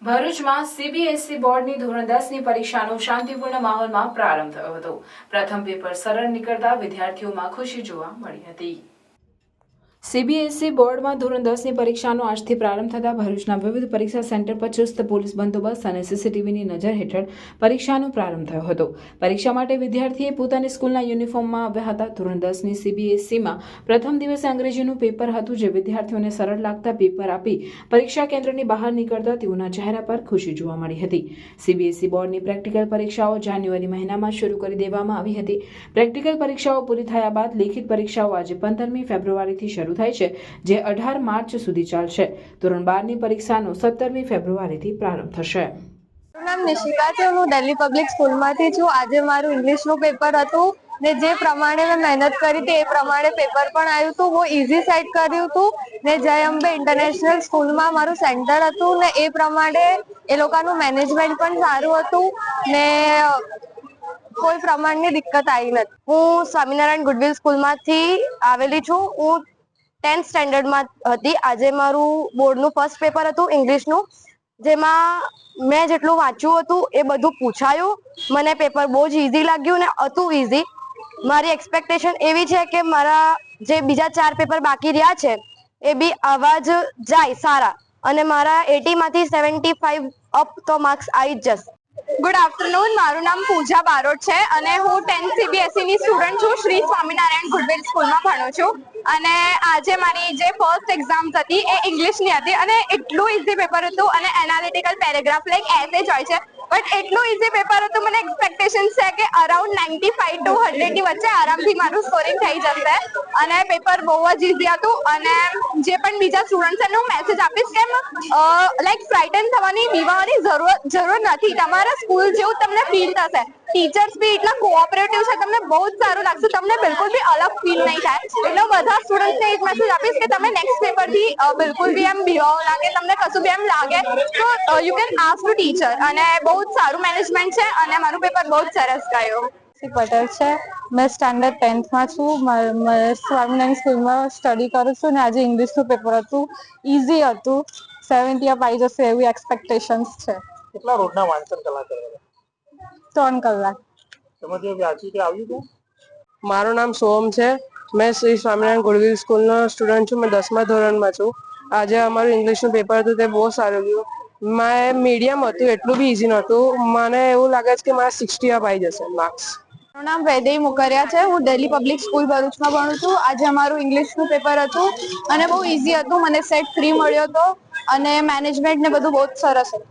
ભરૂચમાં સીબીએસઈ બોર્ડની ધોરણ 10ની પરીક્ષાનો શાંતિપૂર્ણ માહોલમાં પ્રારંભ થયો હતો। પ્રથમ પેપર સરળ નીકળતા વિદ્યાર્થીઓમાં ખુશી જોવા મળી હતી। સીબીએસઈ બોર્ડમાં ધોરણ 10ની પરીક્ષાનો આજથી પ્રારંભ થતાં ભરૂચના વિવિધ પરીક્ષા સેન્ટર પર ચુસ્ત પોલીસ બંદોબસ્ત અને સીસીટીવીની નજર હેઠળ પરીક્ષાનો પ્રારંભ થયો હતો। પરીક્ષા માટે વિદ્યાર્થીએ પોતાની સ્કૂલના યુનિફોર્મમાં આવ્યા હતા। ધોરણ 10ની સીબીએસઈમાં પ્રથમ દિવસે અંગ્રેજીનું પેપર હતું, જે વિદ્યાર્થીઓને સરળ લાગતા પેપર આપી પરીક્ષા કેન્દ્રની બહાર નીકળતા તેઓના ચહેરા પર ખુશી જોવા મળી હતી। સીબીએસઈ બોર્ડની પ્રેક્ટિકલ પરીક્ષાઓ જાન્યુઆરી મહિનામાં શરૂ કરી દેવામાં આવી હતી। પ્રેક્ટિકલ પરીક્ષાઓ પૂરી થયા બાદ લેખિત પરીક્ષાઓ આજે 15મી ફેબ્રુઆરીથી શરૂ થાય છે, જે 18 માર્ચ સુધી ચાલશે। ધોરણ 12ની પરીક્ષાનો 17મી ફેબ્રુઆરીથી પ્રારંભ થશે। મારું નામ નિશિકા છે। હું દિલ્હી પબ્લિક સ્કૂલમાંથી છું। આજે મારું ઇંગ્લિશનું પેપર હતું ને જે પ્રમાણે મેં મહેનત કરી હતી એ પ્રમાણે પેપર પણ આવ્યું હતું। બહુ ઇઝી સેટ કર્યું હતું ને જય અંબે ઇન્ટરનેશનલ સ્કૂલમાં મારું સેન્ટર હતું ને એ પ્રમાણે એ લોકોનું મેનેજમેન્ટ પણ સારું હતું ને કોઈ પ્રમાણની દિક્કત આવી નથી। હું સ્વામિનારાયણ ગુડવિલ સ્કૂલમાંથી આવેલી છું। હું 10th સ્ટેન્ડર્ડમાં હતી। આજે મારું બોર્ડનું ફર્સ્ટ પેપર હતું ઇંગ્લિશનું, જેમાં મેં જેટલું વાંચ્યું હતું એ બધું પૂછાયું। મને પેપર બહુ જ ઇઝી લાગ્યું ને હતું ઇઝી। મારી એક્સપેક્ટેશન એવી છે કે મારા જે બીજા 4 પેપર બાકી રહ્યા છે એ બી આવા જ જાય સારા, અને મારા 80માંથી 75 અપ તો માર્ક્સ આવી જ જશે। ગુડ આફ્ટરનૂન, મારું નામ પૂજા બારોટ છે અને હું 10th CBSE ની સ્ટુડન્ટ છું। શ્રી સ્વામિનારાયણ ગુડવિલ સ્કૂલમાં ભણું છું અને આજે મારી જે ફર્સ્ટ એક્ઝામ્સ હતી એ ઇંગ્લિશની હતી અને એટલું ઇઝી પેપર હતું અને એનાલિટિકલ પેરેગ્રાફ લાઈક એસે જ હોય છે, બટ એટલું ઇઝી પેપર હતું। મને એક્સપેક્ટેશન છે કે અરાઉન્ડ 95 to 100 ની વચ્ચે આરામથી મારું સ્કોરિંગ થઈ જશે અને પેપર બહુ જ ઇઝી હતું। અને જે પણ બીજા સ્ટુડન્ટ્સ એમને હું મેસેજ આપીશ કે લાઈક ફ્રાઇટન થવાની, બીવાની જરૂર નથી। તમારા સ્કૂલ જેવું તમને ફીલ થશે। ટીચર્સ બી એટલા કોઓપરેટિવ છે, તમને બહુ જ સારું લાગશે। તમને બિલકુલ બી અલગ ફીલ નહીં થાય। એટલે બધા સ્ટુડન્ટ્સને એક મેસેજ આપીશ કે તમે નેક્સ્ટ પેપરથી બિલકુલ બી એમ બીવાવ લાગે, તમને કશું બી એમ લાગે તો you can ask to teacher. અને બહુ જ સારું મેનેજમેન્ટ છે અને મારું પેપર બહુ જ સરસ ગયું। પટેલ છે। મેં સ્ટાન્ડર્ડ 10થમાં છું। સ્વામિનારાયણ સ્કૂલમાં સ્ટડી કરું છું અને આજે ઇંગ્લિશનું પેપર હતું, ઇઝી હતું। 70 અપ આવી જશે એવી એક્સપેક્ટેશન્સ છે। કેટલા રોજના વાંચન કલાક કર્યા? 3 કલાક। તેમાંથી વ્યાજથી આવ્યું હતું? મારું નામ સોહમ છે। મેં શ્રી સ્વામિનારાયણ ગુડવિલ સ્કૂલનો સ્ટુડન્ટ છું। મેં 10મા ધોરણમાં છું। આજે અમારું ઇંગ્લિશનું પેપર હતું, તે બહુ સારું ગયું। મેં મીડિયમ હતું, એટલું બી ઇઝી નહોતું। મને એવું લાગે છે કે મારા 60 અપ આવી જશે માર્ક્સ। મારું નામ વૈદેહી મુકરિયા છે। હું દિલ્હી પબ્લિક સ્કૂલ ભરૂચમાં ભણું છું। આજે અમારું ઇંગ્લિશનું પેપર હતું અને બહુ ઇઝી હતું। મને સેટ 3 મળ્યો હતો અને મેનેજમેન્ટ ને બધું બહુ જ સરસ હતું।